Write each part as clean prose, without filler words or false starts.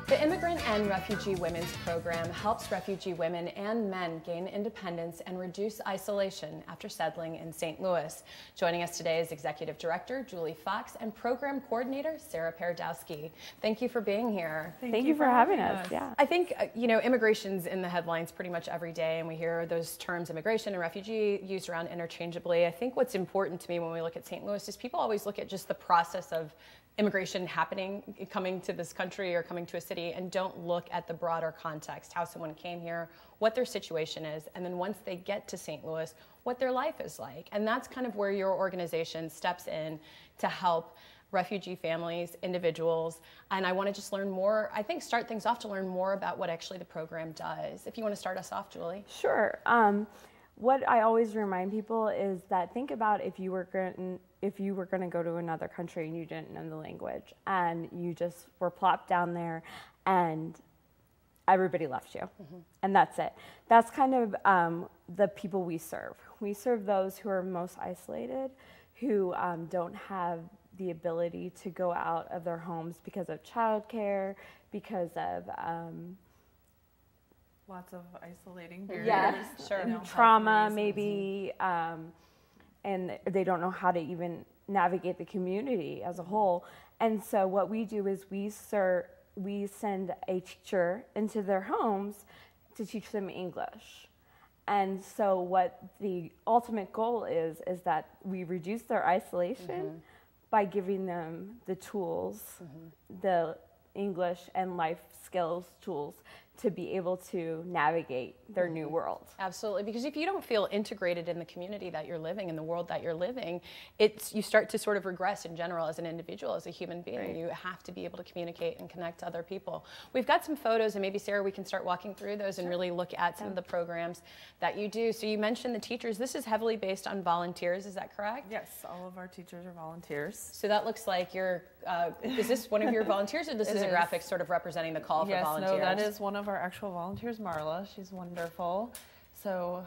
The Immigrant and Refugee Women's Program helps refugee women and men gain independence and reduce isolation after settling in St. Louis. Joining us today is Executive Director Julie Fox and Program Coordinator Sarah Paradoski. Thank you for being here. Thank you for having us. Yeah. I think, immigration's in the headlines pretty much every day, and we hear those terms, immigration and refugee, used around interchangeably. I think what's important to me when we look at St. Louis is people always look at just the process of immigration happening, coming to this country or coming to a city, and don't look at the broader context, how someone came here, what their situation is, and then once they get to St. Louis, what their life is like. And that's kind of where your organization steps in to help refugee families, individuals, and I want to just learn more, I think start things off to learn more about what actually the program does. If you want to start us off, Julie. Sure. What I always remind people is that think about if you were going to go to another country and you didn't know the language and you just were plopped down there and everybody left you, and that's it. That's kind of the people we serve. We serve those who are most isolated, who don't have the ability to go out of their homes because of childcare, because of lots of isolating barriers. Yeah, sure. Trauma maybe, and they don't know how to even navigate the community as a whole. And so what we do is we send a teacher into their homes to teach them English. And so what the ultimate goal is that we reduce their isolation by giving them the tools, the English and life skills tools to be able to navigate their new world. Absolutely, because if you don't feel integrated in the community that you're living, in the world that you're living, you start to sort of regress in general as an individual, as a human being. Right. You have to be able to communicate and connect to other people. We've got some photos, and maybe Sarah, we can start walking through those and really look at some of the programs that you do. So you mentioned the teachers. This is heavily based on volunteers, is that correct? Yes, all of our teachers are volunteers. So that looks like you're, is this one of your volunteers, or this is a graphic sort of representing the call for volunteers? No, that is one of our actual volunteers, Marla. She's wonderful. So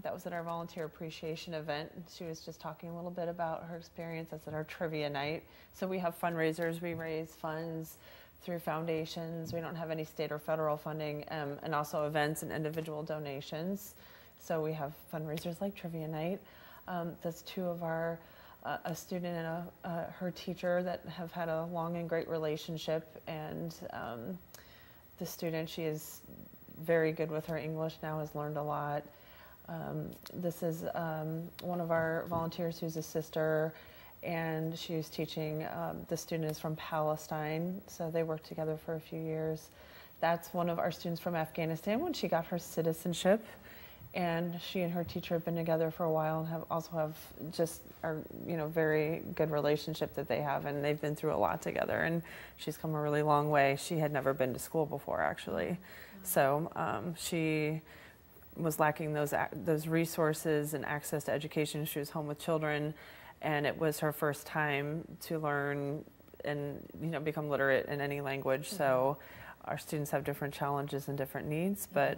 that was at our volunteer appreciation event. She was just talking a little bit about her experience. That's at our trivia night. So we have fundraisers. We raise funds through foundations. We don't have any state or federal funding, and also events and individual donations. So we have fundraisers like trivia night. That's two of our a student and her teacher that have had a long and great relationship, and the student, she is very good with her English now, has learned a lot. This is one of our volunteers who's a sister, and she's teaching, the student is from Palestine, so they worked together for a few years. That's one of our students from Afghanistan when she got her citizenship, and she and her teacher have been together for a while and also have just very good relationship that they have, and they've been through a lot together, and she's come a really long way. She had never been to school before, actually. So she was lacking those resources and access to education. She was home with children, and it was her first time to learn and become literate in any language. So our students have different challenges and different needs, but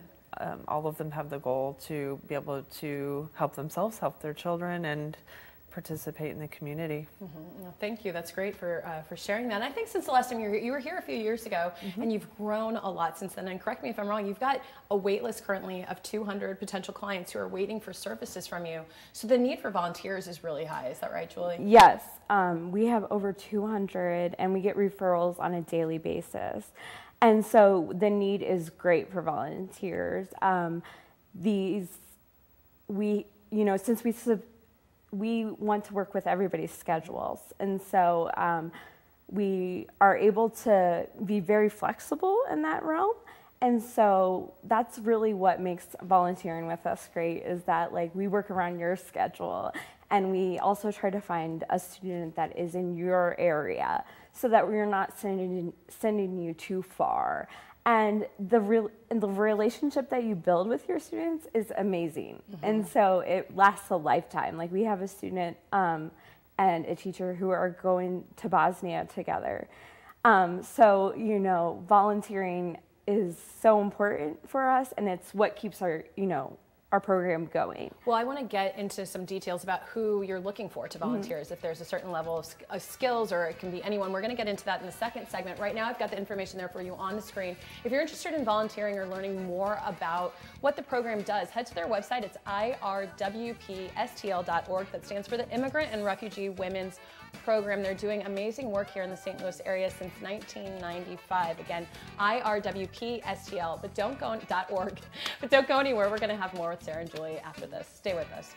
all of them have the goal to be able to help themselves, help their children, and participate in the community. Well, thank you. That's great for sharing that. And I think since the last time you were here a few years ago, and you've grown a lot since then. And correct me if I'm wrong, you've got a wait list currently of 200 potential clients who are waiting for services from you. So the need for volunteers is really high. Is that right, Julie? Yes. We have over 200, and we get referrals on a daily basis. And so the need is great for volunteers. Since we want to work with everybody's schedules, and so we are able to be very flexible in that realm. And so that's really what makes volunteering with us great, is that we work around your schedule, and we also try to find a student that is in your area so that we're not sending you too far. And the relationship that you build with your students is amazing. And so it lasts a lifetime. We have a student and a teacher who are going to Bosnia together. So volunteering is so important for us, and it's what keeps our our program going. Well, I want to get into some details about who you're looking for to volunteers, if there's a certain level of skills, or it can be anyone. We're going to get into that in the second segment. Right now, I've got the information there for you on the screen. If you're interested in volunteering or learning more about what the program does, head to their website. It's IRWPSTL.org. That stands for the Immigrant and Refugee Women's Program. They're doing amazing work here in the St. Louis area since 1995. Again, IRWPSTL, but don't go .org. But don't go anywhere. We're going to have more with Sarah and Julie after this. Stay with us.